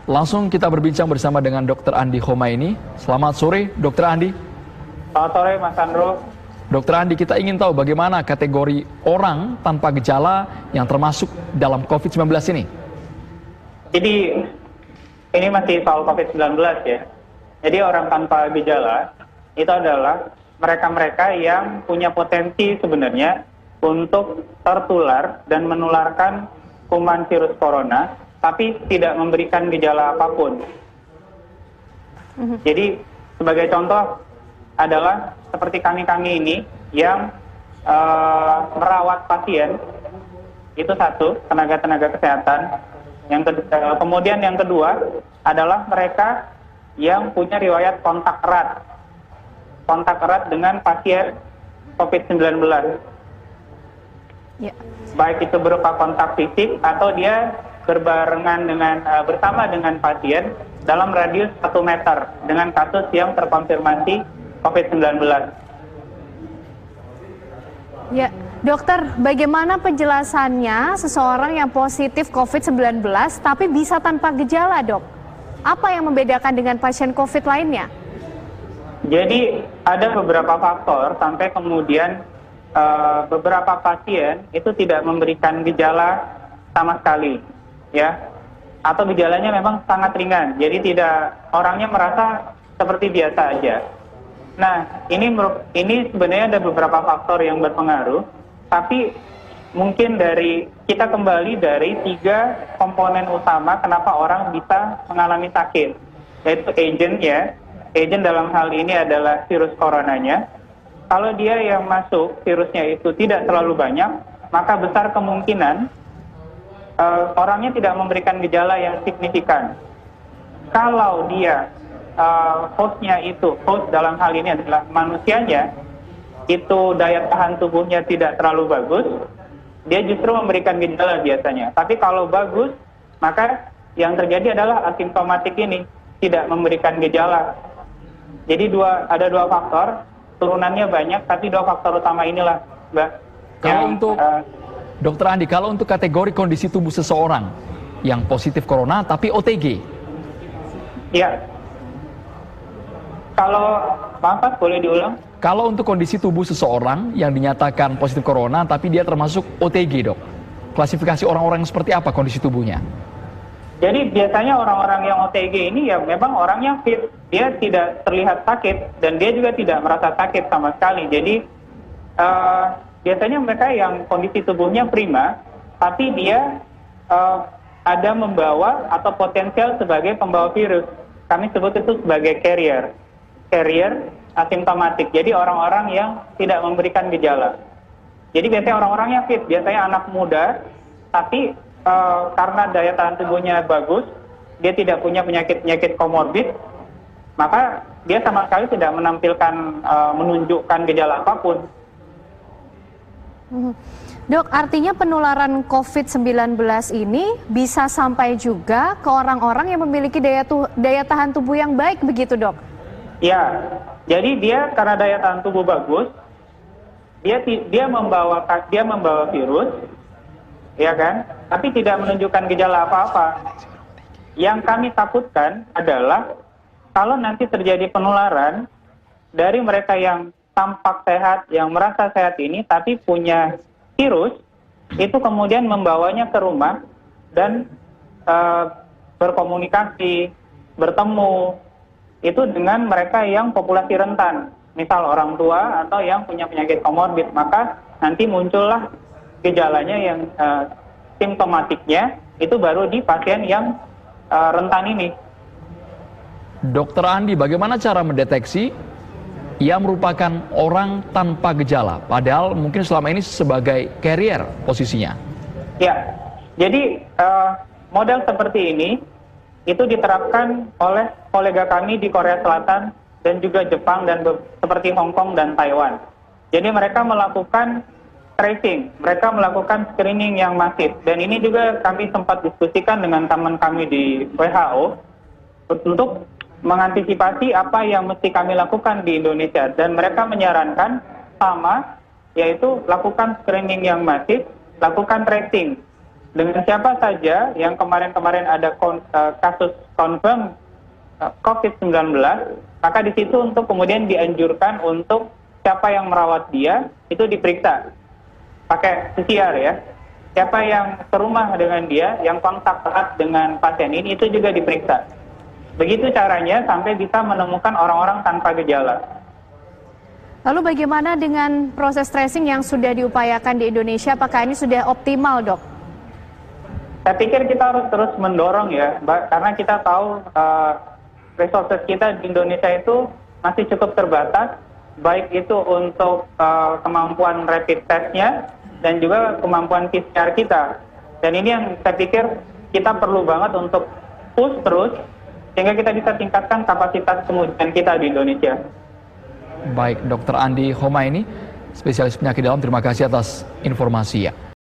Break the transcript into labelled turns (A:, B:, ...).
A: Langsung kita berbincang bersama dengan Dr. Andi Khomeini. Selamat sore, Dr. Andi.
B: Selamat sore, Mas Andro.
A: Dr. Andi, kita ingin tahu bagaimana kategori orang tanpa gejala yang termasuk dalam COVID-19 ini.
B: Jadi, ini masih soal COVID-19 ya. Jadi orang tanpa gejala itu adalah mereka-mereka yang punya potensi sebenarnya untuk tertular dan menularkan kuman virus corona, tapi tidak memberikan gejala apapun. Jadi sebagai contoh adalah seperti kami-kami ini yang merawat pasien, itu satu, tenaga-tenaga kesehatan. Kemudian yang kedua adalah mereka yang punya riwayat kontak erat dengan pasien COVID-19. Ya. Baik itu berupa kontak fisik atau dia berbarengan bersama dengan pasien dalam radius 1 meter dengan kasus yang terkonfirmasi COVID-19.
C: Ya, dokter, bagaimana penjelasannya seseorang yang positif COVID-19 tapi bisa tanpa gejala, dok? Apa yang membedakan dengan pasien COVID lainnya?
B: Jadi ada beberapa faktor sampai kemudian beberapa pasien itu tidak memberikan gejala sama sekali, ya, atau gejalanya memang sangat ringan. Jadi orangnya merasa seperti biasa aja. Nah, ini sebenarnya ada beberapa faktor yang berpengaruh, tapi mungkin kita kembali dari 3 komponen utama kenapa orang bisa mengalami sakit, yaitu agentnya. Agent dalam hal ini adalah virus coronanya. Kalau dia yang masuk virusnya itu tidak terlalu banyak, maka besar kemungkinan orangnya tidak memberikan gejala yang signifikan. Kalau dia host dalam hal ini adalah manusianya, itu daya tahan tubuhnya tidak terlalu bagus, dia justru memberikan gejala biasanya. Tapi kalau bagus, maka yang terjadi adalah asimptomatik ini, tidak memberikan gejala. Jadi ada 2 faktor, turunannya banyak, tapi 2 faktor utama inilah, Mbak.
A: Dokter Andi, kalau untuk kategori kondisi tubuh seseorang yang positif corona tapi OTG?
B: Ya. Maaf, boleh diulang?
A: Kalau untuk kondisi tubuh seseorang yang dinyatakan positif corona tapi dia termasuk OTG, dok, klasifikasi orang-orang seperti apa kondisi tubuhnya?
B: Jadi biasanya orang-orang yang OTG ini ya memang orangnya fit, dia tidak terlihat sakit dan dia juga tidak merasa sakit sama sekali. Jadi biasanya mereka yang kondisi tubuhnya prima, tapi dia ada membawa atau potensial sebagai pembawa virus. Kami sebut itu sebagai carrier asimptomatik. Jadi orang-orang yang tidak memberikan gejala. Jadi biasanya orang-orangnya fit, biasanya anak muda, tapi karena daya tahan tubuhnya bagus, dia tidak punya penyakit komorbid, maka dia sama sekali tidak menunjukkan gejala apapun.
C: Dok, artinya penularan COVID-19 ini bisa sampai juga ke orang-orang yang memiliki daya tahan tubuh yang baik, begitu, dok?
B: Ya, jadi dia karena daya tahan tubuh bagus, dia membawa virus, ya kan? Tapi tidak menunjukkan gejala apa-apa. Yang kami takutkan adalah kalau nanti terjadi penularan dari mereka yang tampak sehat, yang merasa sehat ini, tapi punya virus, itu kemudian membawanya ke rumah dan berkomunikasi, bertemu, itu dengan mereka yang populasi rentan, misal orang tua atau yang punya penyakit komorbid, maka nanti muncullah gejalanya yang simptomatiknya itu baru di pasien yang rentan ini.
A: Dokter Andi, bagaimana cara mendeteksi ia merupakan orang tanpa gejala, padahal mungkin selama ini sebagai carrier posisinya?
B: Ya, jadi model seperti ini itu diterapkan oleh kolega kami di Korea Selatan dan juga Jepang dan seperti Hong Kong dan Taiwan. Jadi mereka melakukan tracing, mereka melakukan screening yang masif, dan ini juga kami sempat diskusikan dengan teman kami di WHO untuk mengantisipasi apa yang mesti kami lakukan di Indonesia, dan mereka menyarankan sama, yaitu lakukan screening yang masif, lakukan tracing. dengan siapa saja yang kemarin-kemarin ada kasus confirm COVID-19, maka di situ untuk kemudian dianjurkan untuk siapa yang merawat dia itu diperiksa pakai PCR ya. Siapa yang serumah dengan dia, yang kontak erat dengan pasien ini itu juga diperiksa. Begitu caranya sampai bisa menemukan orang-orang tanpa gejala.
C: Lalu bagaimana dengan proses tracing yang sudah diupayakan di Indonesia? Apakah ini sudah optimal, Dok?
B: Saya pikir kita harus terus mendorong ya, Mbak, karena kita tahu resources kita di Indonesia itu masih cukup terbatas, baik itu untuk kemampuan rapid test-nya dan juga kemampuan PCR kita. Dan ini yang saya pikir kita perlu banget untuk push terus, sehingga kita bisa tingkatkan kapasitas kemudian kita di Indonesia.
A: Baik, Dr. Andi Khomeini, spesialis penyakit dalam, terima kasih atas informasi ya.